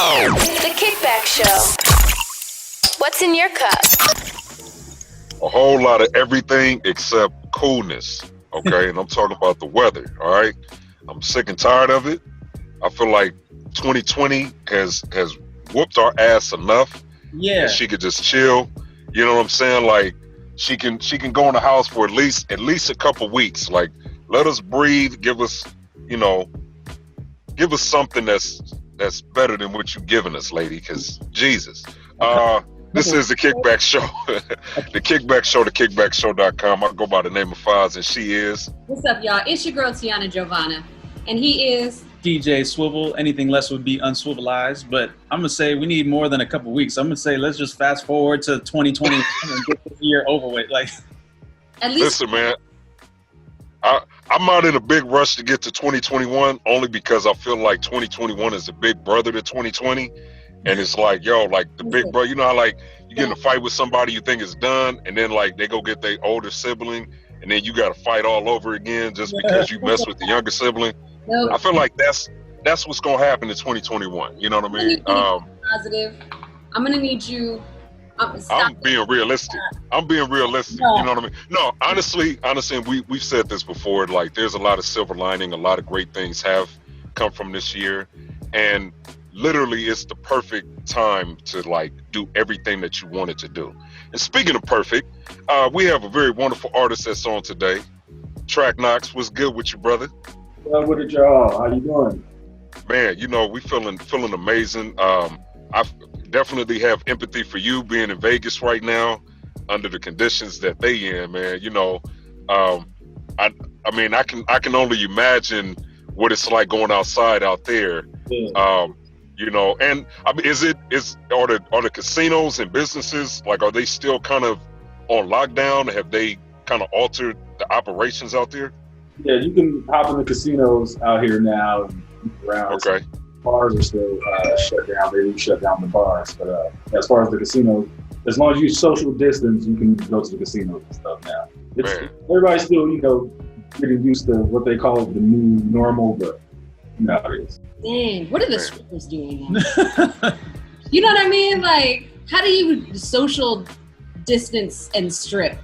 The Kickback Show. What's in your cup? A whole lot of everything except coolness. Okay, and I'm talking about the weather. All right, I'm sick and tired of it. I feel like 2020 has whooped our ass enough. Yeah, and she could just chill. You know what I'm saying? Like she can go in the house for at least a couple weeks. Like let us breathe. Give us something that's better than what you've given us, lady. Because Jesus. This is the Kickback Show. The Kickback Show, thekickbackshow.com. I go by the name of Foz, and she is. What's up, y'all? It's your girl, Tiana Giovanna. And he is... DJ Swivel. Anything less would be unswivelized. But I'm going to say we need more than a couple weeks. I'm going to say let's just fast forward to 2020 and get this year over with. Like, at least... Listen, man. I'm not in a big rush to get to 2021 only because I feel like 2021 is a big brother to 2020. And it's like, yo, like the big brother, you know how like you get in a fight with somebody you think is done, and then like they go get their older sibling, and then you got to fight all over again just because you mess with the younger sibling. I feel like that's what's gonna happen in 2021. You know what I mean? Positive. I'm gonna need you. I'm being realistic. You know what I mean? No, honestly, we've said this before. Like, there's a lot of silver lining. A lot of great things have come from this year, and literally it's the perfect time to like do everything that you wanted to do. And speaking of perfect, we have a very wonderful artist that's on today. Traknox, what's good with you, brother? Well, what did y'all? How you doing? Man, you know, we feeling amazing. I definitely have empathy for you being in Vegas right now under the conditions that they in, man. You know, I mean I can only imagine what it's like going outside out there. Yeah. You know, and I mean, are the casinos and businesses, like, are they still kind of on lockdown? Have they kind of altered the operations out there? Yeah, you can hop in the casinos out here now and around. Okay. Bars are still shut down. They shut down the bars, but as far as the casinos, as long as you social distance, you can go to the casinos and stuff now. Everybody's still, you know, getting used to what they call the new normal, but you know how it is. Dang, what are the strippers doing now? You know what I mean? Like, how do you social distance and strip?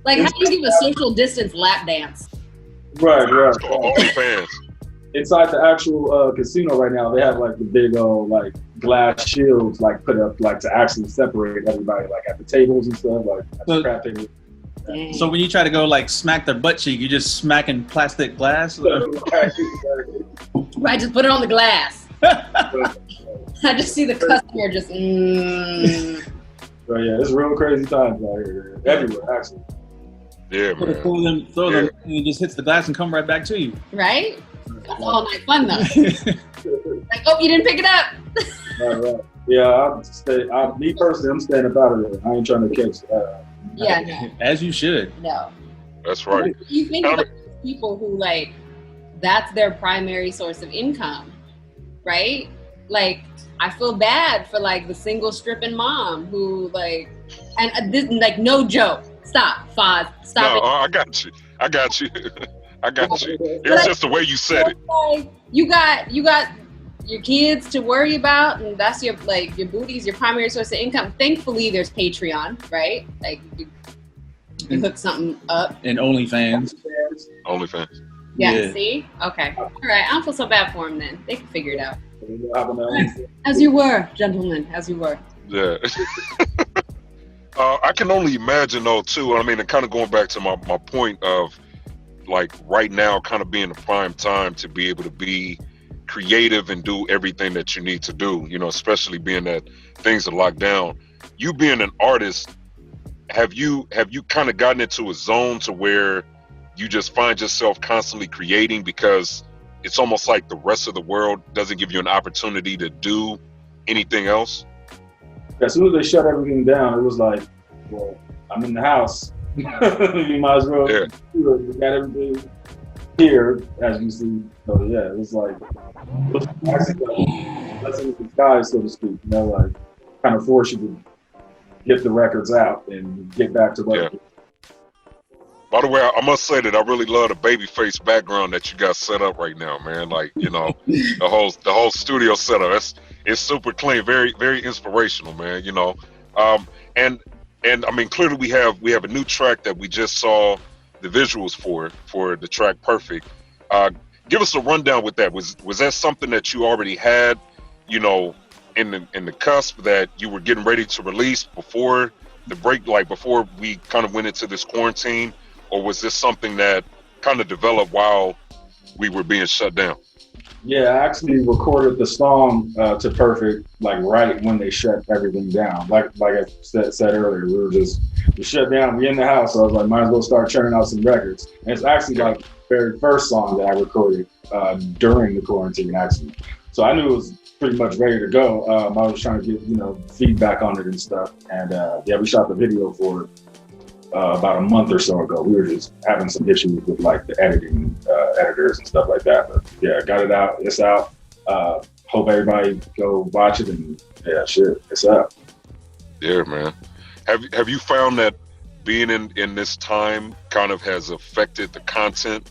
Like, how do you give a social distance lap dance? Right. OnlyFans. Inside the actual casino right now, they have like the big old like glass shields like put up like to actually separate everybody like at the tables and stuff like at the crap tables. So when you try to go like smack their butt cheek, you're just smacking plastic glass? Right, just put it on the glass. I just see the customer just. So yeah, it's real crazy times out here, everywhere actually. Yeah, man. Throw them, and it just hits the glass and come right back to you. Right? That's all night fun though. Like, oh, you didn't pick it up. Right. Yeah, me personally, I'm staying up out of there. I ain't trying to catch that. Yeah, no. As you should. No. That's right. You think about people who like, that's their primary source of income, right? Like, I feel bad for like the single stripping mom who like, and this like no joke. Stop, Foz. Stop it. I got you. I got you. It's just the way you said it. Like, you got your kids to worry about, and that's your like your booty's your primary source of income. Thankfully, there's Patreon, right? Like you hook something up. And OnlyFans. Yeah. See? Okay. All right. I don't feel so bad for them then. They can figure it out. Yeah. As you were, gentlemen. As you were. Yeah. I can only imagine though too. I mean, and kind of going back to my point of like right now kind of being the prime time to be able to be creative and do everything that you need to do, you know, especially being that things are locked down. You being an artist, have you kind of gotten into a zone to where you just find yourself constantly creating because it's almost like the rest of the world doesn't give you an opportunity to do anything else? As soon as they shut everything down, it was like, well, I'm in the house. You might as well. Yeah. You got everything here, as you see. So yeah, it was like blessing in disguise, so to speak. You know, like kind of force you to get the records out and get back to work. By the way, I must say that I really love the babyface background that you got set up right now, man. Like, you know, the whole studio setup. It's super clean, very very inspirational, man. You know, um, and I mean, clearly we have a new track that we just saw the visuals for the track Perfekt. Uh, Give us a rundown with that. Was that something that you already had, you know, in the cusp that you were getting ready to release before the break, like before we kind of went into this quarantine? Or was this something that kind of developed while we were being shut down? Yeah, I actually recorded the song to Perfekt like right when they shut everything down. Like I said earlier, we shut down. We in the house, so I was like, might as well start churning out some records. And it's actually like the very first song that I recorded during the quarantine, actually. So I knew it was pretty much ready to go. I was trying to get feedback on it and stuff. And yeah, we shot the video for it. About a month or so ago. We were just having some issues with like the editing editors and stuff like that. But yeah, got it out. It's out. Hope everybody go watch it, and yeah, shit, it's out. Yeah, man. Have you found that being in this time kind of has affected the content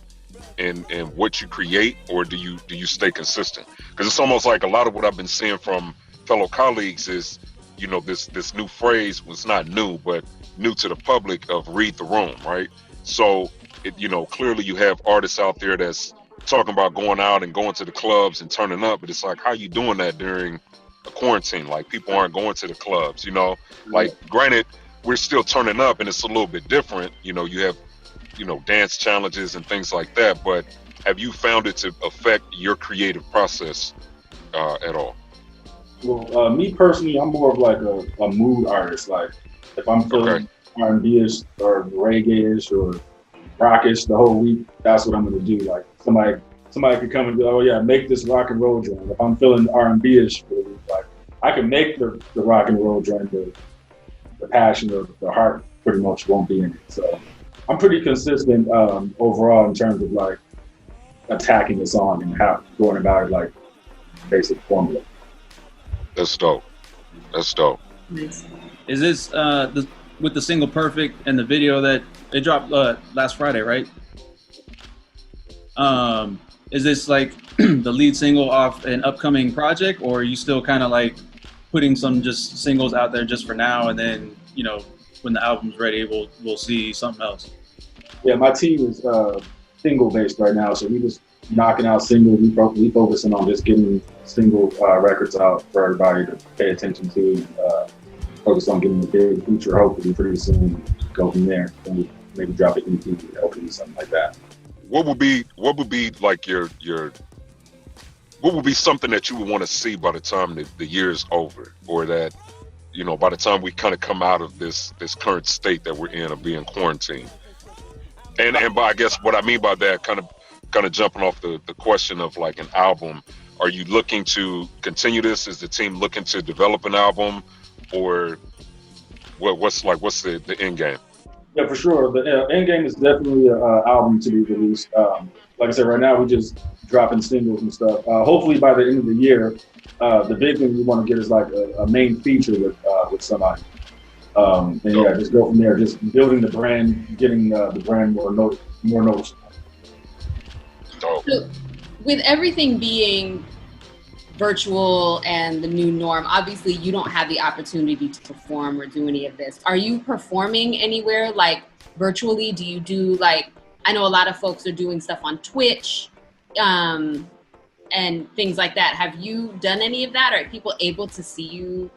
and what you create, or do you stay consistent? Because it's almost like a lot of what I've been seeing from fellow colleagues is, you know, this new phrase was not new, but new to the public of read the room, right? So, clearly you have artists out there that's talking about going out and going to the clubs and turning up, but it's like, how you doing that during a quarantine? Like, people aren't going to the clubs, you know? Like, granted, we're still turning up and it's a little bit different. You know, you have, dance challenges and things like that, but have you found it to affect your creative process at all? Well, me personally, I'm more of like a mood artist. Like, if I'm feeling R&B-ish or reggae-ish or rockish the whole week, that's what I'm gonna do. Like, somebody could come and be like, oh yeah, make this rock and roll joint. If I'm feeling R&B-ish for the week, like, I can make the rock and roll joint, the passion or the heart pretty much won't be in it. So I'm pretty consistent overall in terms of like attacking the song and how going about it, like basic formula. That's dope. Nice. Is this with the single Perfekt and the video that it dropped last Friday, right? Is this like the lead single off an upcoming project, or are you still kind of like putting some just singles out there just for now, and then when the album's ready, we'll see something else? Yeah, my team is single based right now, so we just knocking out singles. We focusing on just getting single records out for everybody to pay attention to. Focus on getting a big feature, hopefully pretty soon. Go from there, and maybe drop an EP, hopefully something like that. What would be like your what would be something that you would want to see by the time the year's over, or that by the time we kind of come out of this current state that we're in of being quarantined? And by, I guess what I mean by that, kind of jumping off the question of like an album, are you looking to continue this? Is the team looking to develop an album, or what's the end game? Yeah, for sure. The end game is definitely an album to be released. Like I said, right now we're just dropping singles and stuff. Hopefully by the end of the year, the big thing we want to get is like a main feature with somebody. And yeah, just go from there. Just building the brand, getting the brand more noticeable. Dope. So, with everything being virtual and the new norm, obviously you don't have the opportunity to perform or do any of this. Are you performing anywhere, like virtually? Do you do like, I know a lot of folks are doing stuff on Twitch and things like that. Have you done any of that? Are people able to see you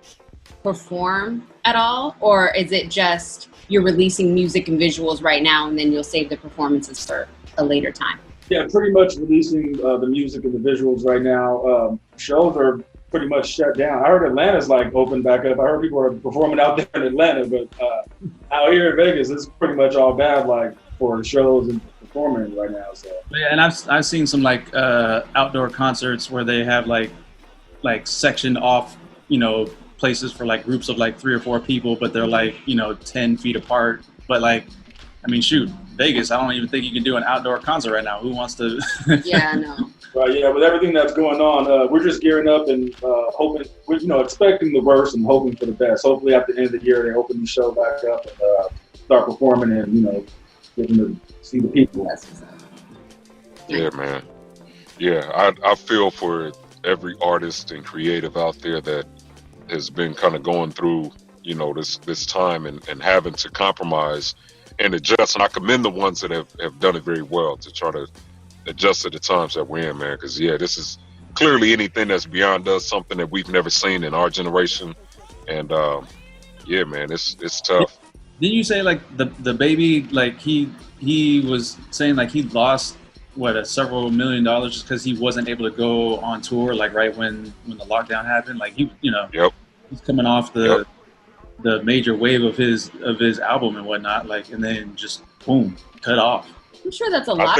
perform at all? Or is it just you're releasing music and visuals right now and then you'll save the performances for a later time? Yeah, pretty much releasing the music and the visuals right now. Shows are pretty much shut down. I heard Atlanta's like open back up. I heard people are performing out there in Atlanta, but out here in Vegas, it's pretty much all bad, like for shows and performing right now. So yeah, and I've seen some like outdoor concerts where they have like sectioned off, places for like groups of like 3 or 4 people, but they're like 10 feet apart. But like, I mean, shoot, Vegas, I don't even think you can do an outdoor concert right now. Who wants to? Yeah, I know. Right, yeah, with everything that's going on, we're just gearing up and hoping, expecting the worst and hoping for the best. Hopefully at the end of the year, they open the show back up and start performing and, getting to see the people. That's what's up. Yeah, man. Yeah, I feel for every artist and creative out there that has been kind of going through, you know, this time and having to compromise and adjust. And I commend the ones that have done it very well to try to adjust to the times that we're in, man. Because yeah, this is clearly anything that's beyond us, something that we've never seen in our generation. And yeah, man, it's tough. Didn't you say like the baby, like he was saying like he lost several $1 million just because he wasn't able to go on tour, like right when the lockdown happened? Like he, you know, Yep. He's coming off the major wave of his album and whatnot, like, and then just boom, cut off. I'm sure that's a lot.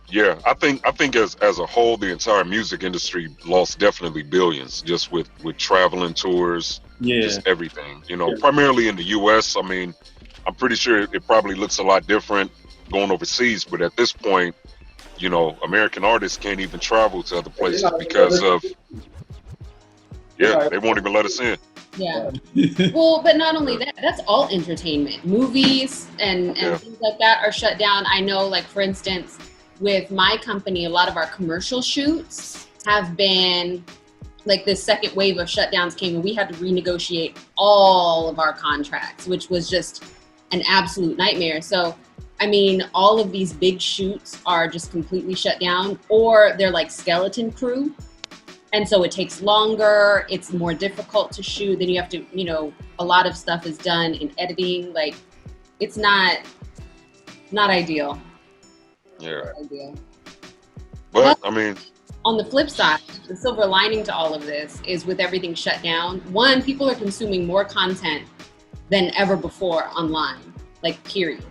Yeah, I think as a whole, the entire music industry lost definitely billions just with traveling tours, just everything. You know, primarily in the U.S. I mean, I'm pretty sure it probably looks a lot different going overseas, but at this point, you know, American artists can't even travel to other places because of they won't even let us in. Yeah. Well, but not only that, that's all entertainment. Movies and things like that are shut down. I know, like, for instance, with my company, a lot of our commercial shoots have been, like, this second wave of shutdowns came and we had to renegotiate all of our contracts, which was just an absolute nightmare. So, I mean, all of these big shoots are just completely shut down, or they're like skeleton crew. And so it takes longer, it's more difficult to shoot, then you have to, you know, a lot of stuff is done in editing. Like, it's not ideal. Yeah. Not ideal. But I mean, on the flip side, the silver lining to all of this is with everything shut down, one, people are consuming more content than ever before online, like, period.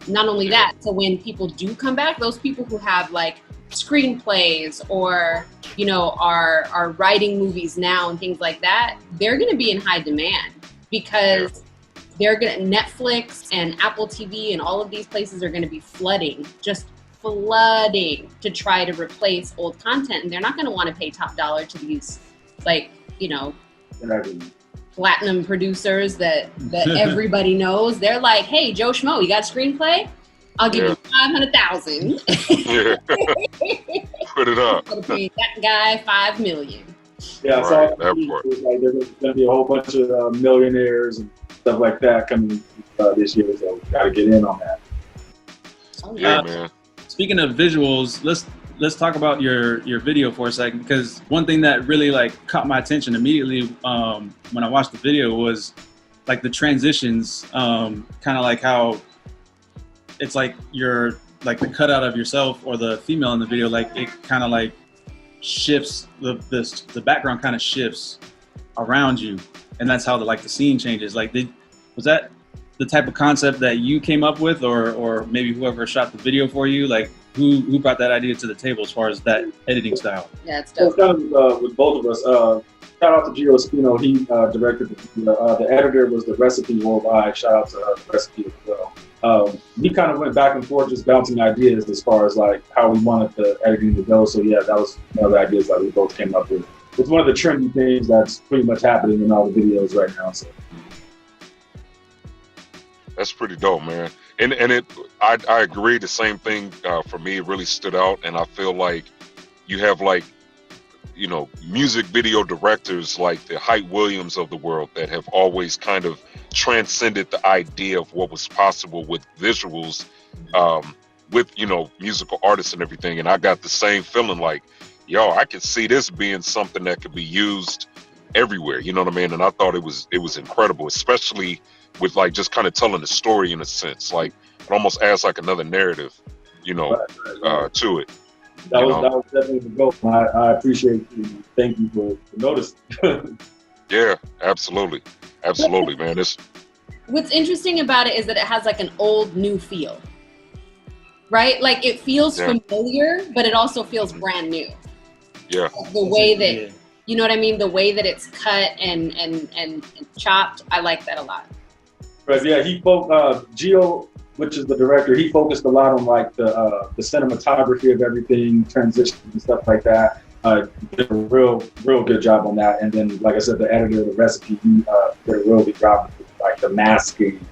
Not only that, so when people do come back, those people who have like screenplays or, you know, are writing movies now and things like that, they're going to be in high demand because they're going to, Netflix and Apple TV and all of these places are going to be flooding to try to replace old content. And they're not going to want to pay top dollar to these, like, you know, platinum producers that everybody knows. They're like, hey, Joe Schmo, you got a screenplay? I'll give you 500,000. Put it up. I'll pay that guy $5 million. Yeah, right, so like there's gonna be a whole bunch of millionaires and stuff like that coming this year. So gotta get in on that. Yeah, man. Speaking of visuals, let's talk about your video for a second, because one thing that really like caught my attention immediately when I watched the video was like the transitions, kind of like how it's like you're like the cutout of yourself or the female in the video, like it kind of like shifts, the background kind of shifts around you, and that's how the scene changes. Like, was that the type of concept that you came up with, or maybe whoever shot the video for you? Like, who brought that idea to the table as far as that editing style? Yeah, it's dope. Well, kind of with both of us. Shout out to Gio Espino. He directed the editor was the Recipe Worldwide. Shout out to the Recipe as well. We kind of went back and forth just bouncing ideas as far as like how we wanted the editing to go. So yeah, that was one of the ideas that we both came up with. It's one of the trendy things that's pretty much happening in all the videos right now. So that's pretty dope, man. And I agree. The same thing for me. It really stood out, and I feel like you have like, you know, music video directors like the Hype Williams of the world that have always kind of transcended the idea of what was possible with visuals, with, you know, musical artists and everything. And I got the same feeling like, yo, I could see this being something that could be used everywhere. You know what I mean? And I thought it was incredible, especially with like just kind of telling the story in a sense. Like, it almost adds like another narrative, you know, to it. That was definitely the goal. I appreciate you. Thank you for noticing. Yeah, absolutely, man. What's interesting about it is that it has like an old new feel, right? Like, it feels familiar, but it also feels brand new. Yeah. The way that, you know what I mean? The way that it's cut and chopped, I like that a lot. Right. Yeah. Gio, which is the director, he focused a lot on like the cinematography of everything, transitions and stuff like that. Did a real good job on that. And then, like I said, the editor of the Recipe, he did a real good job with like the masking,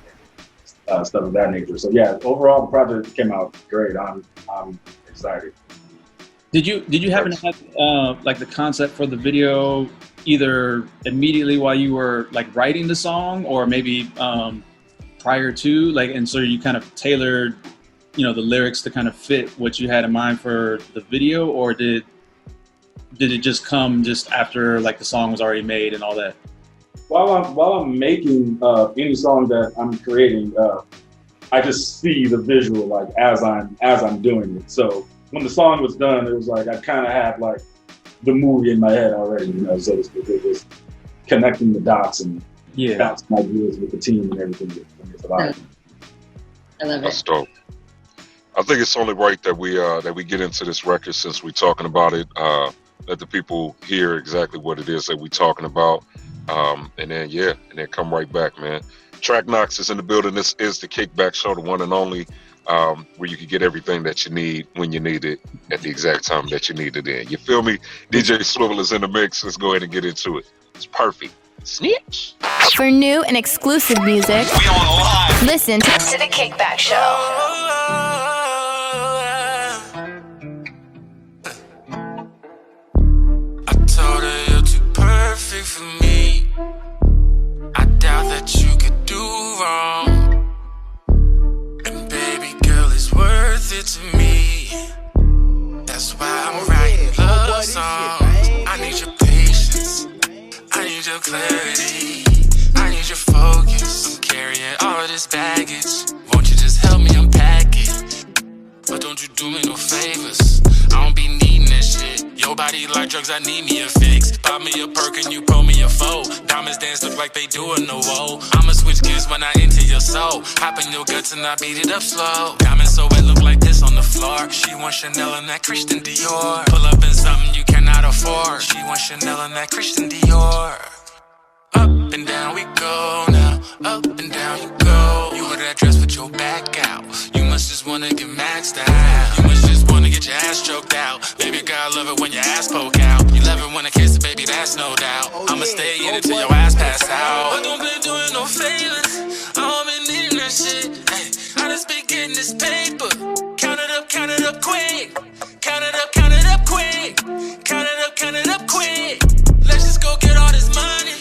stuff of that nature. So yeah, overall the project came out great. I'm excited. Did you happen to have like the concept for the video either immediately while you were like writing the song, or maybe prior to, like, and so you kind of tailored, you know, the lyrics to kind of fit what you had in mind for the video, or did it just come just after like the song was already made and all that? While I'm making any song that I'm creating, I just see the visual like as I'm doing it. So when the song was done, it was like I kind of had like the movie in my head already, you know, so to speak. It was connecting the dots and bouncing ideas with the team and everything. I love it. That's dope. I think it's only right that we get into this record since we're talking about it. Let the people hear exactly what it is that we're talking about. And then come right back, man. Traknox is in the building. This is the Kickback Show, the one and only, where you can get everything that you need when you need it at the exact time that you need it in. You feel me? DJ Swivel is in the mix. Let's go ahead and get into it. It's perfect. Snitch. For new and exclusive music, We on live. listen to the Kickback Show. I told her you're too perfect for me. I doubt that you could do wrong. And baby girl, it's worth it to me. That's why I'm writing love songs. I need your patience. I need your clarity. I need your focus. I'm carrying all of this baggage. Won't you just help me unpack it? But don't you do me no favors. I don't be needing that shit. Your body like drugs, I need me a fix. Pop me a perk and you pull me a foe. Diamonds dance look like they do in the whoa. I'ma switch gears when I enter your soul. Hop in your guts and I beat it up slow. Diamonds so wet look like this on the floor. She wants Chanel and that Christian Dior. Pull up in something you cannot afford. She wants Chanel and that Christian Dior. Up and down we go now. Up and down you go. You wear that dress with your back out. You must just wanna get maxed out. You must just wanna get your ass stroked out. Baby girl, I love it when your ass poke out. You love it when I kiss it, baby, that's no doubt. I'ma stay in it till your ass pass out. But don't be doing no favors. I don't been needing that shit. Ay, I just been getting this paper. Count it up quick. Count it up quick. Count it up quick. Let's just go get all this money.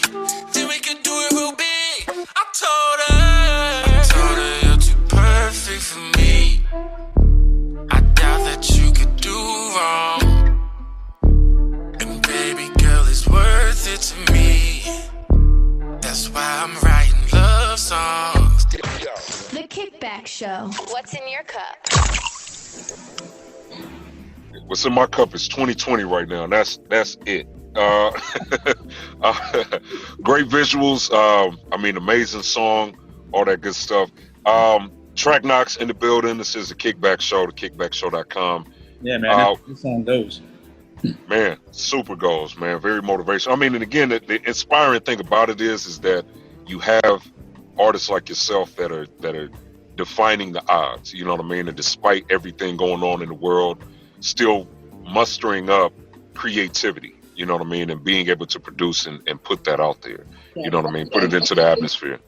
Then we can do it real big. I told her you're too perfect for me. I doubt that you could do wrong. And baby girl, it's worth it to me. That's why I'm writing love songs. The Kickback Show. What's in your cup? What's in my cup is 2020 right now. And that's it. Great visuals. I mean, amazing song, all that good stuff. Traknox in the building. This is the Kickback Show, thekickbackshow.com. Yeah, man. This song goes. Man, super goals, man. Very motivational. I mean, and again, the inspiring thing about it is that you have artists like yourself that are defining the odds. You know what I mean? And despite everything going on in the world, still mustering up creativity. You know what I mean? And being able to produce and put that out there. You know what I mean? Put it into the atmosphere.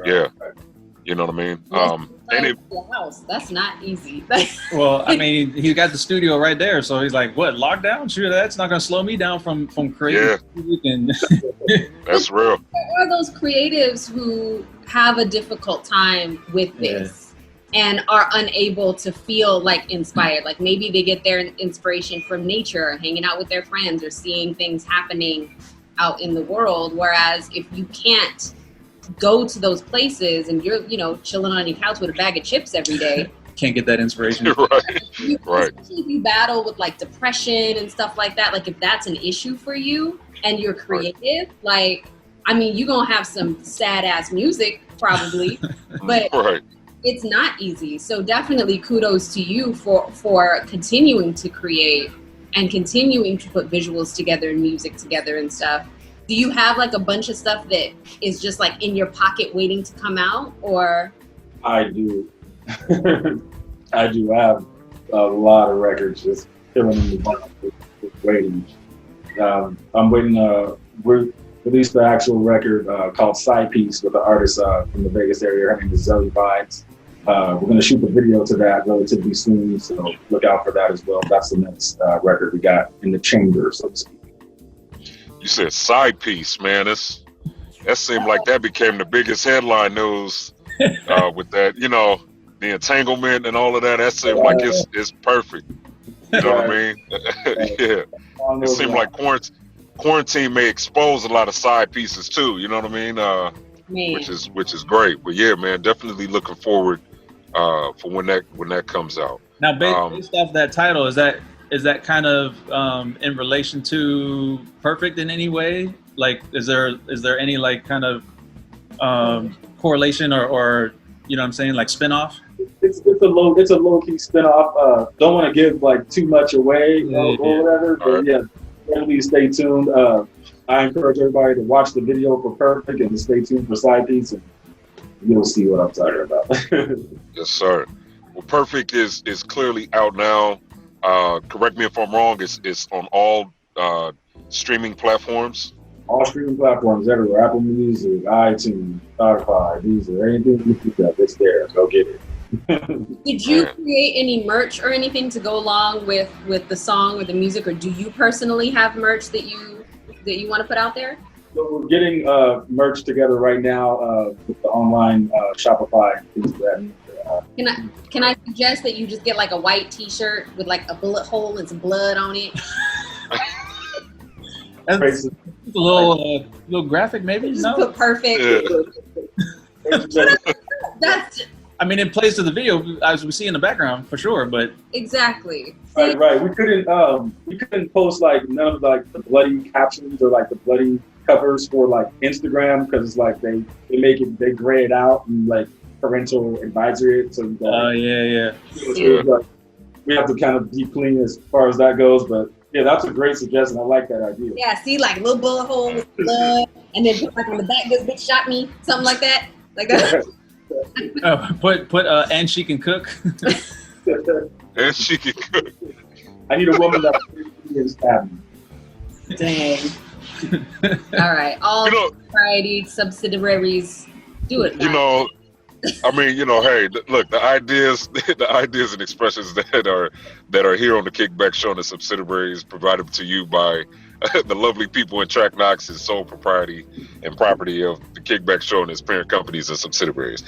Yeah. You know what I mean? And house. That's not easy. Well, I mean, he got the studio right there, so he's like, "What, lockdown? Sure, that's not gonna slow me down from creating music." And that's real. There are those creatives who have a difficult time with this and are unable to feel like inspired. Like maybe they get their inspiration from nature, or hanging out with their friends, or seeing things happening out in the world. Whereas if you can't go to those places and you're, chilling on your couch with a bag of chips every day, can't get that inspiration. Right. Especially if you battle with like depression and stuff like that. Like if that's an issue for you and you're creative, you're gonna have some sad ass music probably, but it's not easy. So definitely kudos to you for continuing to create and continuing to put visuals together and music together and stuff. Do you have like a bunch of stuff that is just like in your pocket waiting to come out, or? I do. I do have a lot of records just filling in the box with waiting. I'm waiting. released the actual record called Side Piece with the artist from the Vegas area. Her name is Zoe Vines. We're going to shoot the video to that relatively soon, so look out for that as well. That's the next record we got in the chamber, so to speak. You said Side Piece, man. That seemed like that became the biggest headline news with that, you know, the entanglement and all of that. That seemed like it's perfect. You know what I mean? Yeah. It seemed like quarantine may expose a lot of side pieces too. You know what I mean? Which is great. But yeah, man, definitely looking forward for when that comes out. Now, based off that title, is that kind of in relation to Perfekt in any way? Like, is there any like kind of correlation or you know what I'm saying, like spinoff? It's a low key spinoff. Don't want to give like too much away or whatever, but yeah, definitely stay tuned. I encourage everybody to watch the video for Perfekt and to stay tuned for Side Piece, and you'll see what I'm talking about. Yes, sir. Well, Perfekt is clearly out now. Correct me if I'm wrong. It's on all streaming platforms. All streaming platforms everywhere: Apple Music, iTunes, Spotify, Deezer, anything you pick up, it's there. Go get it. Did you create any merch or anything to go along with the song or the music, or do you personally have merch that you want to put out there? So we're getting merch together right now with the online Shopify and things like that. Can I suggest that you just get like a white T-shirt with like a bullet hole and some blood on it? That's a little graphic, maybe. Just no? put Perfekt. That's. I mean, it plays to the video as we see in the background for sure, but exactly. Right. We couldn't post like none of like the bloody captions or like the bloody covers for like Instagram because it's like they gray it out and like parental advisory. So yeah. Like, we have to kind of deep clean as far as that goes, but yeah, that's a great suggestion. I like that idea. Yeah, see, like little bullet hole with blood, and then put like on the back, this bitch shot me, something like that, like that. Put and she can cook. And she can cook. I need a woman that is stab me. Dang. All right, all variety subsidiaries, do it. You know, I mean, you know, hey, look, the ideas and expressions that are here on the Kickback Show and the subsidiaries provided to you by the lovely people in Traknox is sole propriety and property of the Kickback Show and its parent companies and subsidiaries.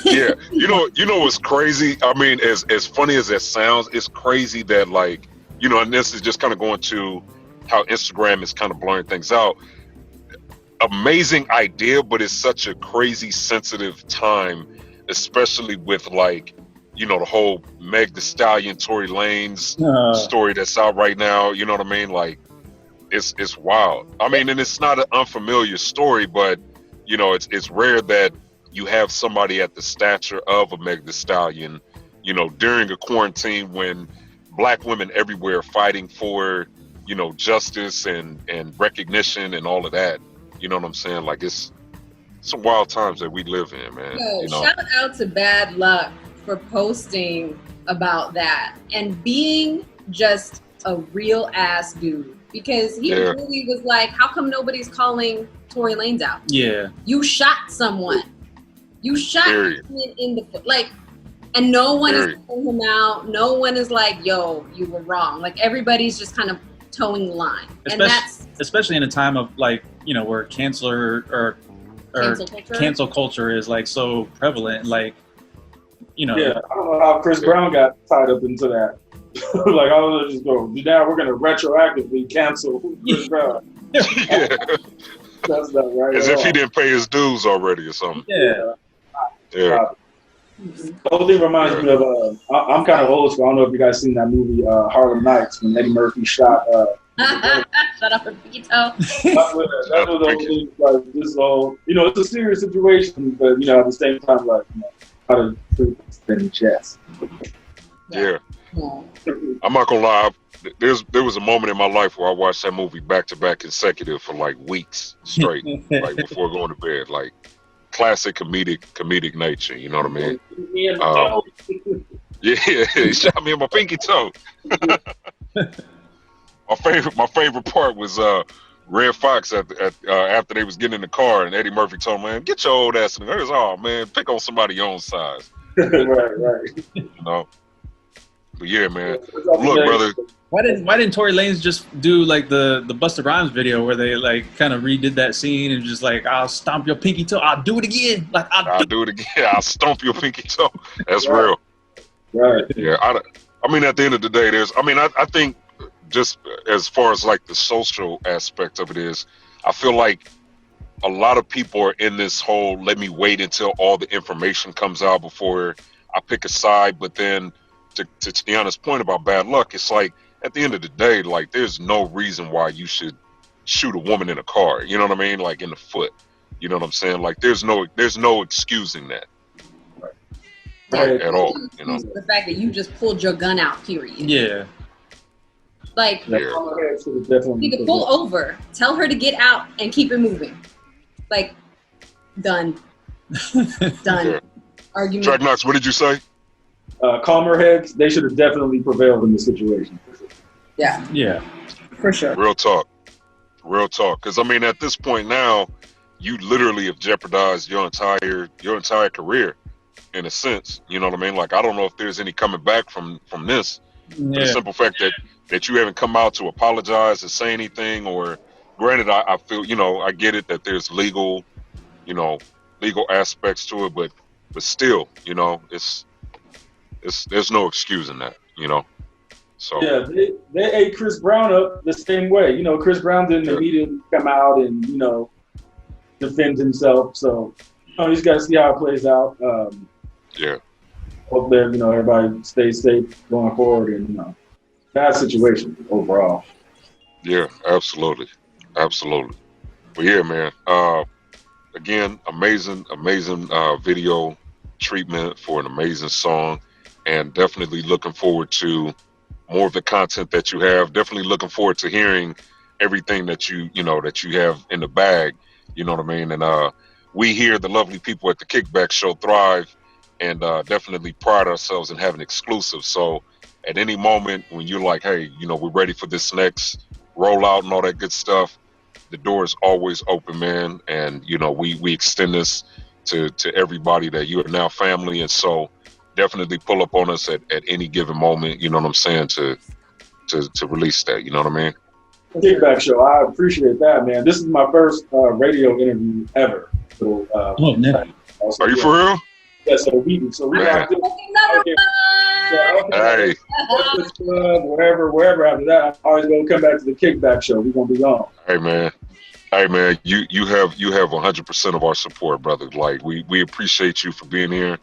Yeah, you know what's crazy? I mean, as funny as that sounds, it's crazy that, like, you know, and this is just kind of going to how Instagram is kind of blurring things out. Amazing idea, but it's such a crazy sensitive time, especially with, like, you know, the whole Meg Thee Stallion, Tory Lanez story that's out right now. You know what I mean? Like, it's wild. I mean, and it's not an unfamiliar story, but you know, it's rare that you have somebody at the stature of a Meg Thee Stallion, you know, during a quarantine when Black women everywhere are fighting for, you know, justice and recognition and all of that. You know what I'm saying? Like, it's some wild times that we live in, man. Yo, you know? Shout out to Bad Luck for posting about that and being just a real ass dude, because he really was like, how come nobody's calling Tory Lanez out? Yeah. You shot someone. You shot him in the foot. Like, and no one is calling him out. No one is like, yo, you were wrong. Like, everybody's just kind of towing the line. Especially in a time of, like, you know, where cancel culture is like so prevalent, like, you know. Yeah, I don't know how Chris Brown got tied up into that. Like, I was just going, now we're gonna retroactively cancel Chris Brown. Yeah. That's not right. As if he didn't pay his dues already or something. Yeah. The whole thing reminds me of I'm kind of old school. I don't know if you guys seen that movie Harlem Nights when Eddie Murphy shot shut up, Pinky Toe. That's what the whole thing, like, this whole, you know, it's a serious situation, but you know, at the same time, like, you know, how to spin chess. Yeah. I'm not gonna lie. There was a moment in my life where I watched that movie back to back consecutive for like weeks straight, like before going to bed. Like, classic comedic nature. You know what I mean? Yeah, he shot me in my pinky toe. My favorite part was Red Fox after they was getting in the car, and Eddie Murphy told him, "Man, get your old ass in there." He was, "Oh man, pick on somebody your own size." Right. You know. But yeah, man. Look, brother. Why didn't Tory Lanez just do like the Busta Rhymes video where they like kind of redid that scene and just like, I'll stomp your pinky toe, I'll do it again, like I'll do it again, I'll stomp your pinky toe. That's right. Real. Right. Yeah. I mean, at the end of the day, I think just as far as like the social aspect of it is, I feel like a lot of people are in this whole let me wait until all the information comes out before I pick a side. But then to Tiana's point about bad luck, it's like at the end of the day, like there's no reason why you should shoot a woman in a car. You know what I mean? Like in the foot. You know what I'm saying? Like there's no excusing that. Like, at all. You know? The fact that you just pulled your gun out, period. Yeah. Like, Yeah. you could pull over, tell her to get out, and keep it moving. Like, done. Done. Yeah. Argument. Traknox, what did you say? Calmer heads, they should have definitely prevailed in this situation. Yeah. Yeah. For sure. Real talk. Because I mean, at this point now, you literally have jeopardized your entire career, in a sense. You know what I mean? Like, I don't know if there's any coming back from this. For the simple fact that you haven't come out to apologize or say anything, or granted, I feel, I get it that there's legal aspects to it, but still, it's there's no excusing that, So yeah, they ate Chris Brown up the same way. Chris Brown didn't immediately come out and defend himself. So you just got to see how it plays out. Yeah. Hope that everybody stays safe going forward, and bad situation overall. Yeah, absolutely. But yeah, man. Again, amazing video treatment for an amazing song, and definitely looking forward to more of the content that you have. Definitely looking forward to hearing everything that you have in the bag. You know what I mean? And we here, the lovely people at the Kickback Show, thrive and definitely pride ourselves in having exclusives. So at any moment when you're like, hey, we're ready for this next rollout and all that good stuff, the door is always open, man. And we extend this to everybody that you are now family. And so definitely pull up on us at any given moment, you know what I'm saying, to release that, you know what I mean? Kickback Show, I appreciate that, man. This is my first radio interview ever. So, no. Are you for real? Yeah, so we locked in. Hey. Wherever after that, I always gonna come back to the Kickback Show. We're gonna be on. Hey man, you have 100% of our support, brother. Like we appreciate you for being here,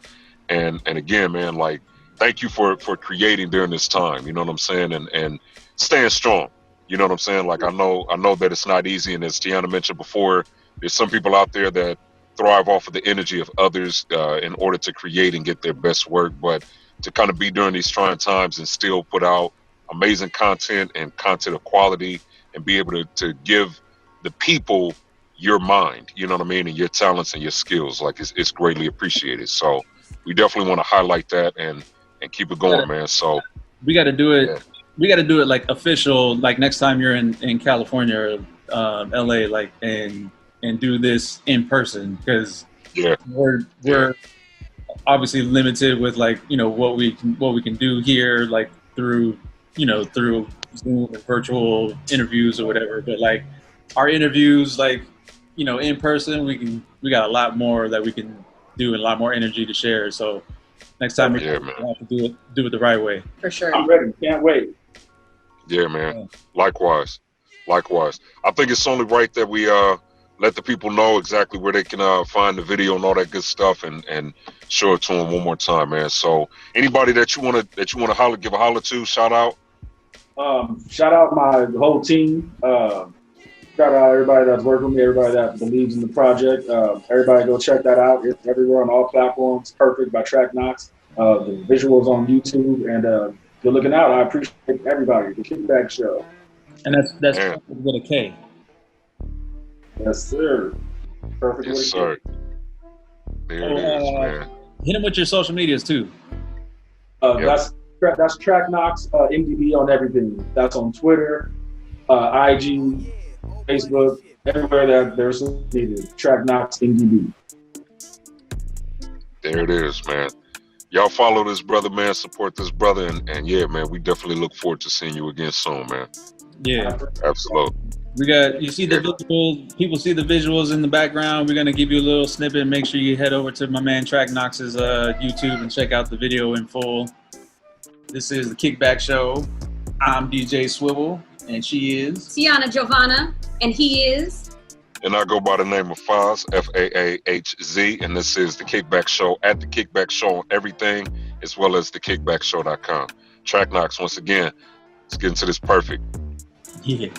and again, man, like thank you for creating during this time. You know what I'm saying, and staying strong. You know what I'm saying. Like I know that it's not easy, and as Tiana mentioned before, there's some people out there that thrive off of the energy of others in order to create and get their best work, but to kind of be during these trying times and still put out amazing content and content of quality and be able to give the people your mind, you know what I mean, and your talents and your skills, like it's greatly appreciated. So we definitely want to highlight that and keep it going, man. So we got to do it. Yeah. We got to do it like official, like next time you're in California or LA, like and do this in person, because we're obviously limited with like what we can do here, like through Zoom and virtual interviews or whatever. But like our interviews, like in person, we got a lot more that we can do and a lot more energy to share. So next time we have to do it the right way. For sure. I'm ready. Can't wait. Yeah, man. Yeah. Likewise. I think it's only right that we let the people know exactly where they can find the video and all that good stuff, and show it to them one more time, man. So anybody that you wanna give a holler to, shout out. Shout out my whole team. Shout out everybody that's working with me, everybody that believes in the project. Everybody go check that out. It's everywhere on all platforms. Perfekt by Traknox. The visuals on YouTube, and you're looking out. I appreciate everybody. The Kickback Show. And that's with a K. Yes, sir. Perfect. Yes, sir. There it is, man. Hit him with your social medias too. That's Traknox MDB on everything. That's on Twitter, IG, Facebook, everywhere that there's needed. Traknox NDB. There it is, man. Y'all follow this brother, man. Support this brother, and yeah, man, we definitely look forward to seeing you again soon, man. Yeah, absolutely. We got you see the visuals. People see the visuals in the background. We're gonna give you a little snippet. Make sure you head over to my man Traknox's YouTube and check out the video in full. This is the Kickback Show. I'm DJ Swivel, and she is Tiana Giovanna, and he is. And I go by the name of Faz, Faahz, and this is the Kickback Show at the Kickback Show on everything, as well as the kickbackshow.com. Traknox, once again, let's get into this perfect. Yeah.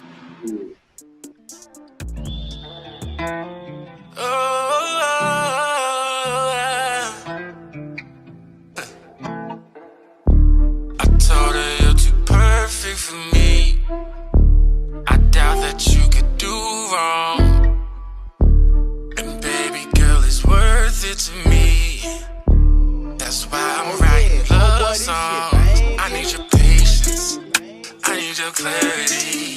I told her you're too perfect for me. I doubt that you could do wrong. And baby girl, it's worth it to me. That's why I'm writing love songs. I need your patience. I need your clarity.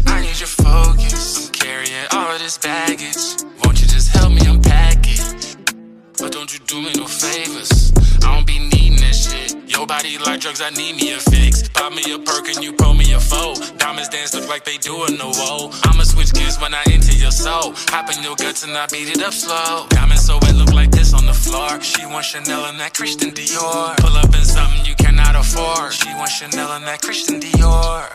I need your focus. I'm carrying all of this baggage. Won't you just help me unpack it? But don't you do me no favors. I don't be needing that shit. Your body like drugs, I need me a fix. Pop me a perk and you pull me a foe. Diamonds dance look like they do in the whoa. I'ma switch gears when I enter your soul. Hop in your guts and I beat it up slow. Diamonds so wet look like this on the floor. She wants Chanel and that Christian Dior. Pull up in something you cannot afford. She wants Chanel and that Christian Dior.